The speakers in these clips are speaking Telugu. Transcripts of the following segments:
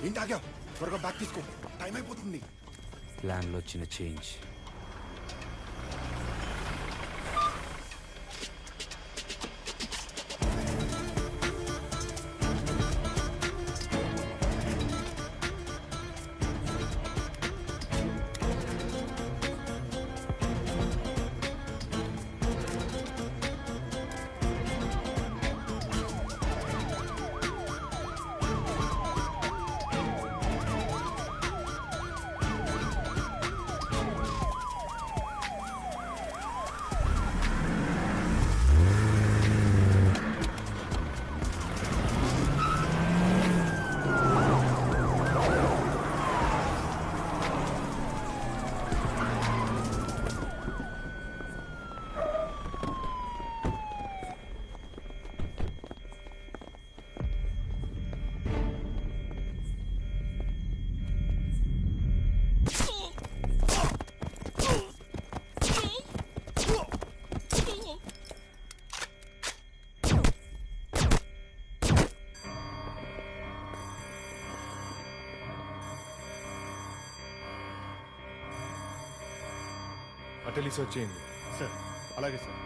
ఏంటి ఆగా? త్వరగా బ్యాగ్ తీసుకో, టైం అయిపోతుంది. ప్లాన్లో వచ్చిన చేంజ్. అటెలి సర్చ్ చేయండి. సార్ అలాగే సార్.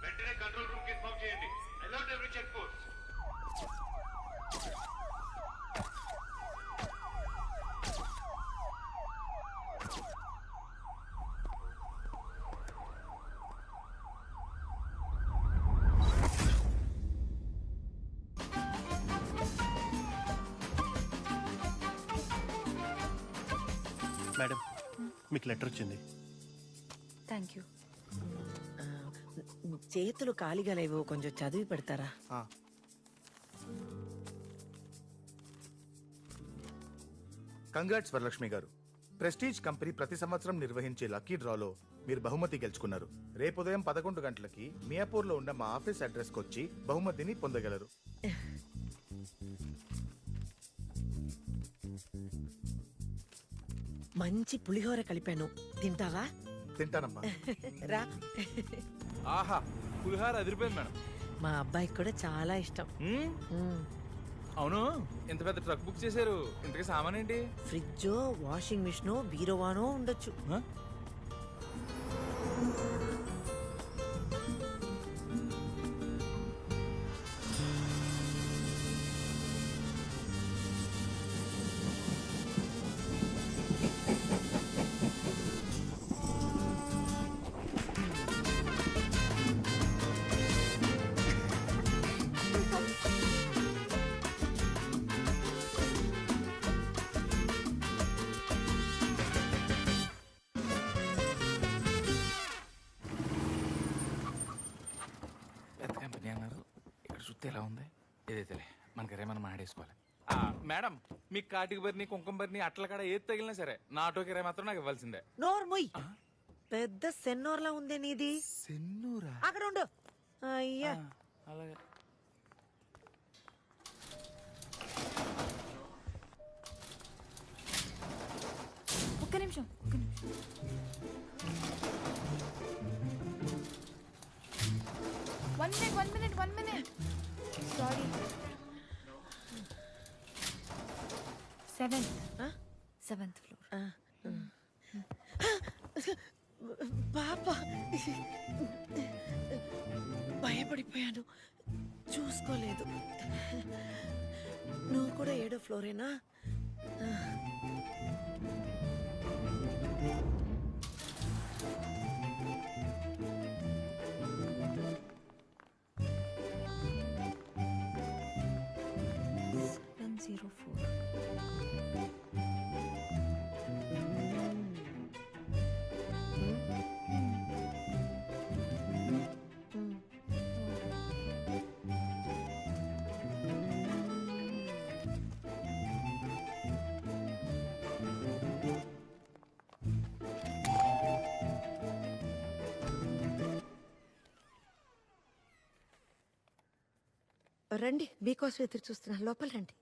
వెంటనే కంట్రోల్ రూమ్ కి ఇన్ఫార్మ్ చేయండి. Alert every check post. Madam, మీకు లెటర్ వచ్చింది. Thank you. చేతులు ఖాళీగా లేవు, కొంచెం చదివి పెడతారా? కంగ్రాట్స్ వరలక్ష్మి గారు. ప్రెస్టీజ్ కంపెనీ ప్రతి సంవత్సరం నిర్వహించే లక్కీ డ్రాలో మీరు బహుమతి గెలుచుకున్నారు. రేపు ఉదయం 11 గంటలకి మియాపూర్ లో ఉన్న మా ఆఫీస్ అడ్రస్ కు వచ్చి బహుమతిని పొందగలరు. మంచి పులిహోర కలిపాను, తింటావా? తింటానమ్మా. రా. ఆహా, పులిహార అదిరిపోయింది మేడం. మా అబ్బాయికి కూడా చాలా ఇష్టం. అవును, ఇంత పెద్ద ట్రక్ బుక్ చేశారు, ఇంతకీ సామాన్ ఏంటి? ఫ్రిడ్జ్, వాషింగ్ మిషన్, బీరోవానో ఉండొచ్చు. ఎలా ఉంది ఏదైతే మనకరే మనం మాడేసుకోవాలి. మేడం, మీ కాటికి బరిని కుంకుమ బరిని అట్ల కాడ ఏది తగిలినా సరే నా ఆటో కిరాయి మాత్రం నాకు ఇవ్వాల్సిందే. నోర్మొయ్, పెద్ద సెన్నోర్లా ఉందే నీది. సెన్నూరా? అక్కడ ఉండు. అయ్యా, అలాగే. ఒక్క నిమిషం. One minute. Sorry. 7th floor. పాప భయపడిపోయాను, చూసుకోలేదు. నువ్వు కూడా 7వ ఫ్లోరేనా? రండి, మీకోసం ఎదురు చూస్తున్నా. లోపల రండి.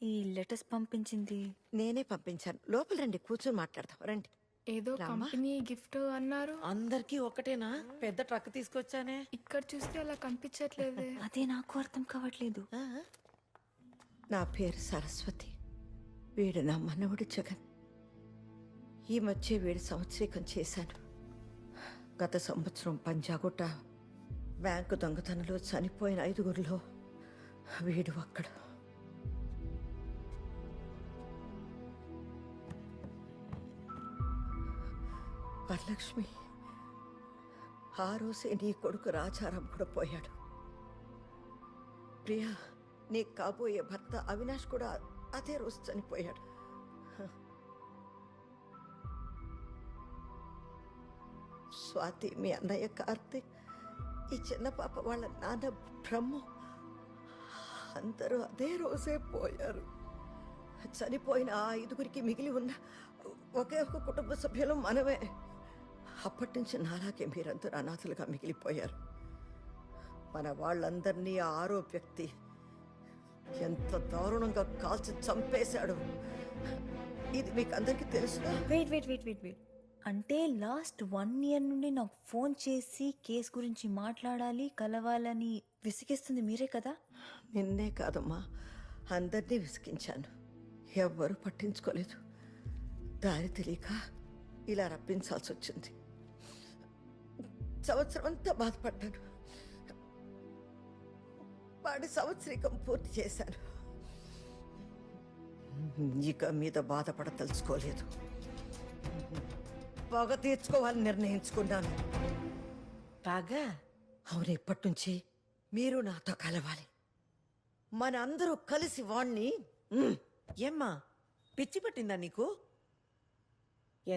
ఈ లెటర్స్ పంపించింది నేనే పంపించాను. లోపల రండి, కూర్చొని మాట్లాడదాం. రండి. ఏదో కంపెనీ గిఫ్ట్ అన్నారు. అందరికీ ఒకటేనా? పెద్ద ట్రక్ తీసుకొచ్చానే. ఇక్కడ చూస్తే అలా కనిపించట్లేదే. అదే నాకు అర్థం కావట్లేదు. నా పేరు సరస్వతి. వీడు నా మనవడు జగన్. ఈ మధ్య వీడు సంవత్సరీకం చేశాను. గత సంవత్సరం పంజాగుట్ట బ్యాంకు దొంగతనంలో చనిపోయిన 5గురిలో వీడు ఒక్కడు. వరలక్ష్మి, ఆ రోజే నీ కొడుకు రాజారాం కూడా పోయాడు. ప్రియా, నీ కాబోయే భర్త అవినాష్ కూడా అదే రోజు చనిపోయాడు. స్వాతి, మీ అన్నయ్య కార్తీక్, ఈ చిన్న పాప వాళ్ళ నాన్న బ్రహ్మ, అందరూ అదే రోజే పోయారు. చనిపోయిన ఆ 5గురికి మిగిలి ఉన్న ఒకే ఒక కుటుంబ సభ్యులు మనమే. అప్పటి నుంచి నాలాగే మీరందరూ అనాథలుగా మిగిలిపోయారు. మన వాళ్ళందరినీ ఆ 6వ వ్యక్తి ఎంత దారుణంగా కాల్చి చంపేశాడు. ఇది మీకు అందరికీ తెలుసుగా? వెయిట్. అంటే లాస్ట్ 1 year నుండి నాకు ఫోన్ చేసి కేసు గురించి మాట్లాడాలి, కలవాలని విసిగిస్తుంది మీరే కదా? నిన్నే కాదమ్మా, అందరినీ విసిగించాను. ఎవ్వరూ పట్టించుకోలేదు. దారి తెలియక ఇలా రప్పించాల్సి వచ్చింది. సంవత్సరం అంతా బాధపడ్డాను. వాడి సంవత్సరీకం పూర్తి చేశాను. ఇక మీద బాధపడదలుచుకోలేదు. పగ తీర్చుకోవాలని నిర్ణయించుకున్నాను. పగ? అవును, ఇప్పటి నుంచి మీరు నాతో కలవాలి. మన అందరూ కలిసి వాణ్ణి. ఏమ్మా, పిచ్చి పట్టిందా నీకు?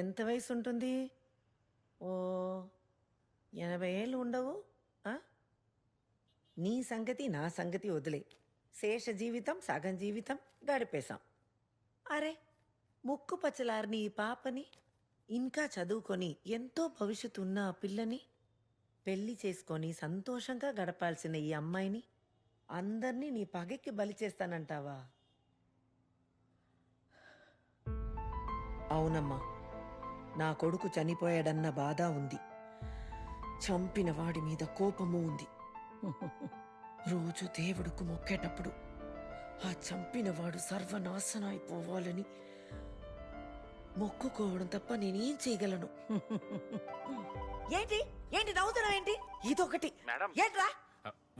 ఎంత వయసు ఉంటుంది? ఓ 80 ఏళ్ళు ఉండవు. నీ సంగతి నా సంగతి వదిలే. శేష జీవితం సగం జీవితం గడిపేశాం. అరే, ముక్కు పచ్చలారిని ఈ పాపని, ఇంకా చదువుకొని ఎంతో భవిష్యత్తు ఉన్న ఆ పిల్లని, పెళ్లి చేసుకొని సంతోషంగా గడపాల్సిన ఈ అమ్మాయిని అందర్నీ నీ పగకి బలి చేస్తానంటావా? అవునమ్మా, నా కొడుకు చనిపోయాడన్న బాధ ఉంది. చంపిన వాడి మీద కోపము ఉంది. రోజు దేవుడుకు మొక్కేటప్పుడు ఆ చంపినవాడు సర్వనాశనం అయిపోవాలని మొక్కుకోవడం తప్ప నేనేం చేయగలను? ఏంటి ఏంటి నవ్వుతున్నావు? ఏంటి ఇదొకటి? మేడం. ఏంట్రా?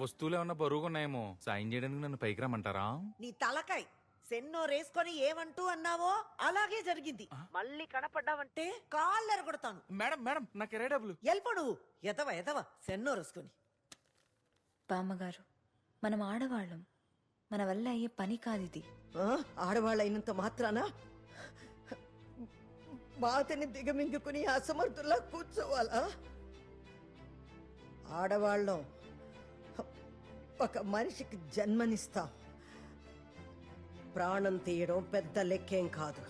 వస్తువులు ఏమన్నా బరువుగా ఉన్నాయేమో, సాయం చేయడానికి నన్ను పైకి రమ్మంటారా? నీ తలకాయ్ సెన్నో రేసుకొని ఏమంటూ అన్నావో అలాగే జరిగింది. మళ్ళీ కనపడ్డావంటే కాళ్ళెర కొడతాను. మేడం నాకు 20 డబ్బులు. ఎల్పో నువ్వు. ఎదవ సెన్నో రేసుకొని. బామ్మగారు, మనం ఆడవాళ్ళం, మన వల్ల అయ్యే పని కాదిది. ఆడవాళ్ళైనంత మాత్రాన బాధని దిగమింగుకుని అసమర్థుల్లా కూర్చోవాలా? ఆడవాళ్ళం ఒక మనిషికి జన్మనిస్తాం. ప్రాణం తీయడం పెద్ద లెక్కేం కాదు.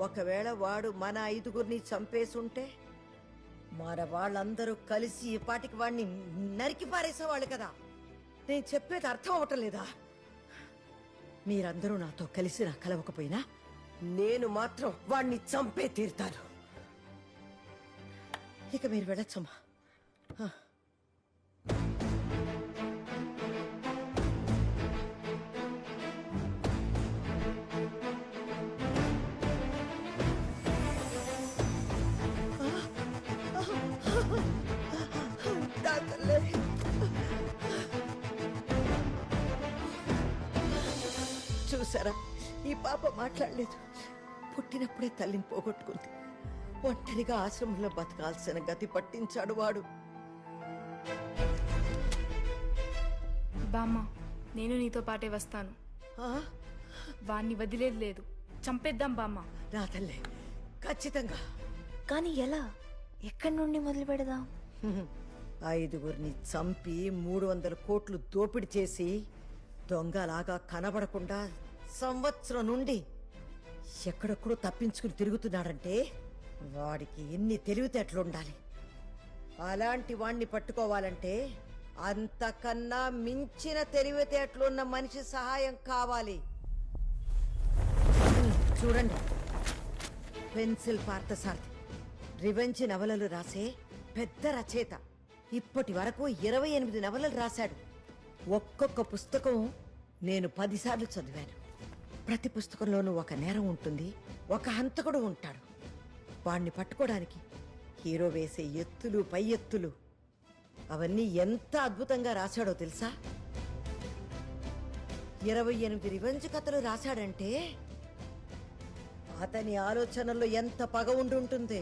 ఒకవేళ వాడు మన 5గురిని చంపేసుంటే మన వాళ్ళందరూ కలిసి ఈ పాటికి వాడిని నరికి పారేసేవాళ్ళు కదా. నేను చెప్పేది అర్థం అవటం లేదా? మీరందరూ నాతో కలిసి నా కలవకపోయినా నేను మాత్రం వాణ్ణి చంపే తీరుతాను. ఇక మీరు వెళ్ళొచ్చమ్మా. డాక్టర్లే, చూసారా, ఈ పాప మాట్లాడలేదు. పుట్టినప్పుడే తల్లిని పోగొట్టుకుంది. ఒంటరిగా ఆశ్రమంలో బతకాల్సిన గతి పట్టించాడు వాడు. బామ్మ, నేను నీతో పాటే వస్తాను. ఆ? వాణ్ణి వదిలేదు లేదు, చంపేద్దాం బామ్మ. నా తల్లే, ఖచ్చితంగా. కానీ ఎలా? ఎక్కడి నుండి మొదలు పెడదాం? 5గురిని చంపి 300 కోట్లు దోపిడీ చేసి దొంగలాగా కనబడకుండా సంవత్సరం నుండి ఎక్కడెక్కడో తప్పించుకుని తిరుగుతున్నాడంటే వాడికి ఎన్ని తెలివితేటలుండాలి. అలాంటి వాణ్ణి పట్టుకోవాలంటే అంతకన్నా మించిన తెలివితేటలున్న మనిషి సహాయం కావాలి. చూడండి, పెన్సిల్ పార్థసారథి రివెంజ్ నవలలు రాసే పెద్ద రచయిత. ఇప్పటి వరకు 28 నవలలు రాశాడు. ఒక్కొక్క పుస్తకం నేను 10 సార్లు చదివాను. ప్రతి పుస్తకంలోనూ ఒక నేరం ఉంటుంది, ఒక హంతకుడు ఉంటాడు. వాణ్ణి పట్టుకోవడానికి హీరో వేసే ఎత్తులు పై ఎత్తులు అవన్నీ ఎంత అద్భుతంగా రాశాడో తెలుసా? 28 రివెంజ్ కథలు రాశాడంటే అతని ఆలోచనల్లో ఎంత పగ ఉండుంటుంది,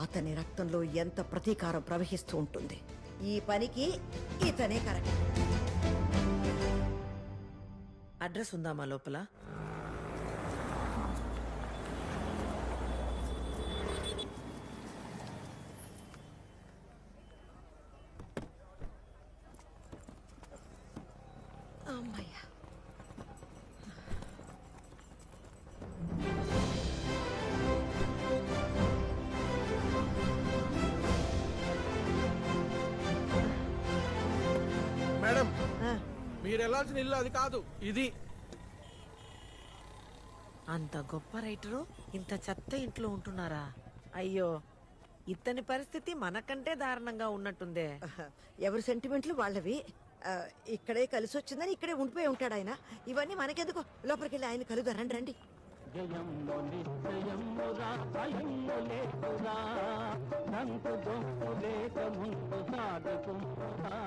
అతని రక్తంలో ఎంత ప్రతీకారం ప్రవహిస్తూ ఉంటుంది. ఈ పనికి ఇతనే కరెక్ట్. అడ్రస్ ఉందామా లోపల? అమ్మయ్యా, మేడం, మీరు వెళ్ళాల్సిన ఇల్లు అది కాదు, ఇది. అంత గొప్ప రైటరు ఇంత చెత్త ఇంట్లో ఉంటున్నారా? అయ్యో, ఇతని పరిస్థితి మనకంటే దారుణంగా ఉన్నట్టుందే. ఎవరి సెంటిమెంట్లు వాళ్ళవి. ఇక్కడే కలిసి వచ్చిందని ఇక్కడే ఉండిపోయి ఉంటాడు ఆయన. ఇవన్నీ మనకెందుకు, లోపలికి వెళ్ళి ఆయన కలుద్దాం. రండి రండి. జయములో నిశ్చయమురా భయము లేకురా నందు దొంగు లేక ముందు సాగుకుమ్మురా